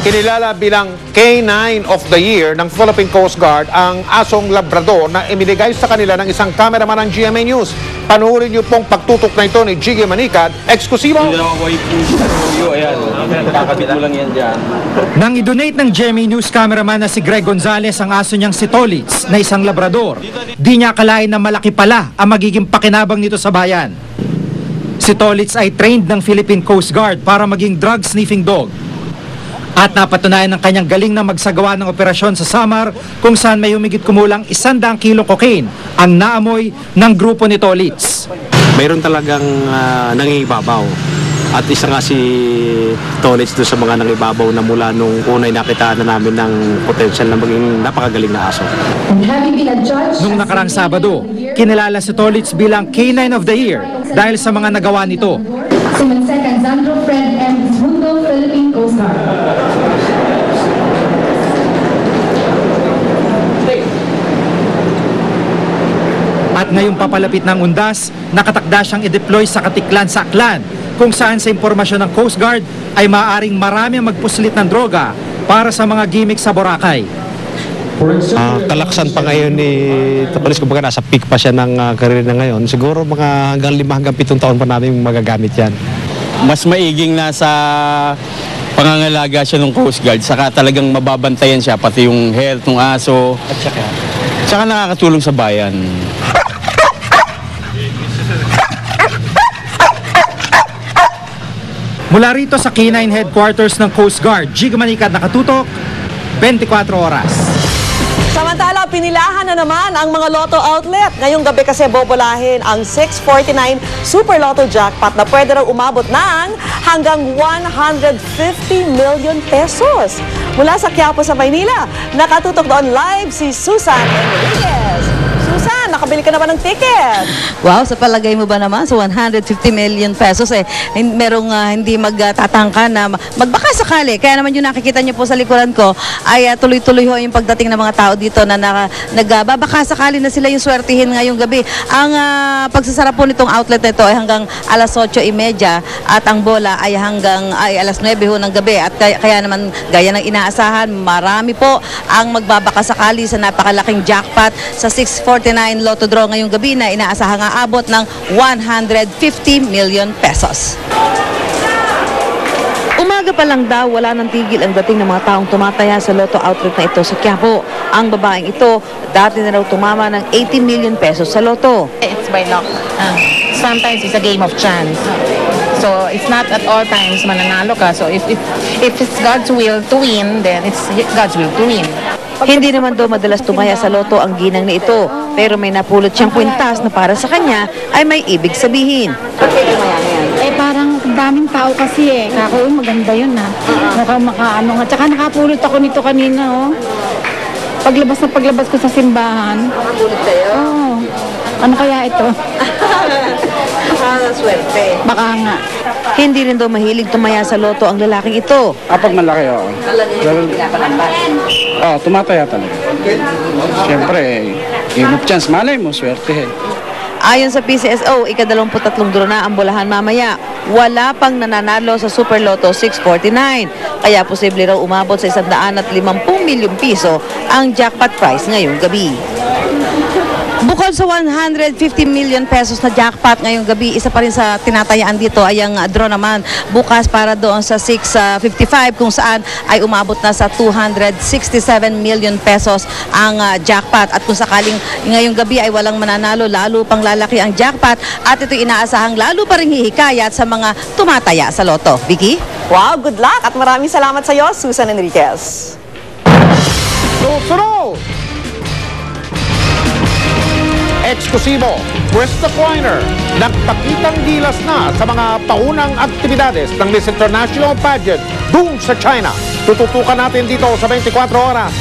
Kinilala bilang K9 of the Year ng Philippine Coast Guard ang asong Labrador na iminigay sa kanila ng isang cameraman ng GMA News. Panuorin niyo pong pagtutok na ito ni Jiggy Manicad, eksklusibo. Nang i-donate ng GMA News cameraman na si Greg Gonzales ang aso niyang si Tolitz na isang Labrador, di niya akalain na malaki pala ang magiging pakinabang nito sa bayan. Si Tolitz ay trained ng Philippine Coast Guard para maging drug sniffing dog. At napatunayan ng kanyang galing na magsagawa ng operasyon sa Samar kung saan may humigit kumulang 100 kilong cocaine ang naamoy ng grupo ni Tolitz. Mayroon talagang nangingibabaw. At isa nga si Tolitz doon sa mga nangibabaw na mula nung unay nakita na namin ng potensyal na maging napakagaling na aso. Nung nakarang Sabado, kinilala si Tolitz bilang K9 of the Year dahil sa mga nagawa nito. At ngayong papalapit ng undas, nakatakda siyang i-deploy sa Katiklan sa Aklan, kung saan sa impormasyon ng Coast Guard ay maaaring marami ang magpuslit ng droga para sa mga gimmick sa Boracay. Kalaksan pa ngayon ni Tolitz, kumbaga nasa peak pa siya ng karir na ngayon. Siguro mga hanggang 5 hanggang 7 taon pa namin magagamit yan. Mas maiging nasa pangangalaga siya ng Coast Guard, saka talagang mababantayan siya, pati yung health ng aso, at saka nakakatulong sa bayan. Mula rito sa K9 headquarters ng Coast Guard, Jiggy Manicad, nakatutok, 24 oras. Samantala, pinilahan na naman ang mga Lotto outlet. Ngayong gabi kasi bobolahin ang 649 Super Lotto Jackpot na pwede raw umabot ng hanggang 150 million pesos. Mula sa Quiapo sa Maynila, nakatutok doon live si Susan Enriquez. Susan, nakabili ka naman ng ticket. Wow, sa palagay mo ba naman sa 150 million pesos merong hindi magtatangka na magbaka sakali. Kaya naman yung nakikita niyo po sa likuran ko ay tuloy-tuloy ho yung pagdating ng mga tao dito na nagbabaka sakali na sila yung swertihin ngayong gabi. Ang pagsasara po nitong outlet nito ay hanggang alas 8:30 at ang bola ay hanggang alas 9 ho ng gabi. At kaya naman gaya ng inaasahan, marami po ang magbabaka sakali sa napakalaking jackpot sa 649 Lotto Draw ngayong gabi na inaasahang aabot ng 150 million pesos. Umaga pa lang daw, wala nang tigil ang dating ng mga taong tumataya sa Lotto outlet na ito sa Quiapo. Ang babaeng ito, dati na raw tumama ng 80 million pesos sa Lotto. It's by luck. Sometimes it's a game of chance. So it's not at all times mananalo ka. So if it's God's will to win, then it's God's will to win. Hindi naman daw madalas tumaya sa Lotto ang ginang na ito, pero may napulot siyang kwintas na para sa kanya ay may ibig sabihin. Parang daming tao kasi Kako, maganda yun Mukhang makaano nga. Tsaka nakapulot ako nito kanina paglabas ko sa simbahan. Nakapulot kayo? Oo. Ano kaya ito? Swerte. Baka nga. Hindi rin daw mahilig tumaya sa Lotto ang lalaking ito. Kapag malaki, oo. Tumataya talaga. Siyempre, game of chance. Malay mo, swerte. Ayon sa PCSO, ika-23 draw na ang bolahan mamaya. Wala pang nananalo sa Super Lotto 649. Kaya posible raw umabot sa 150 milyong piso ang jackpot prize ngayong gabi. Bukod sa 150 million pesos na jackpot ngayong gabi, isa pa rin sa tinatayaan dito ay ang draw naman bukas para doon sa 655 kung saan ay umabot na sa 267 million pesos ang jackpot. At kung sakaling ngayong gabi ay walang mananalo, lalo pang lalaki ang jackpot at ito inaasahang lalo pa rin hihikayat sa mga tumataya sa Lotto. Vicky? Wow, good luck at maraming salamat sa iyo, Susan Enriquez. Susunod! Eksklusibo, Krista Kleiner, nagpakitang gilas na sa mga paunang aktibidades ng Miss International Pageant doon sa China. Tututukan natin dito sa 24 oras.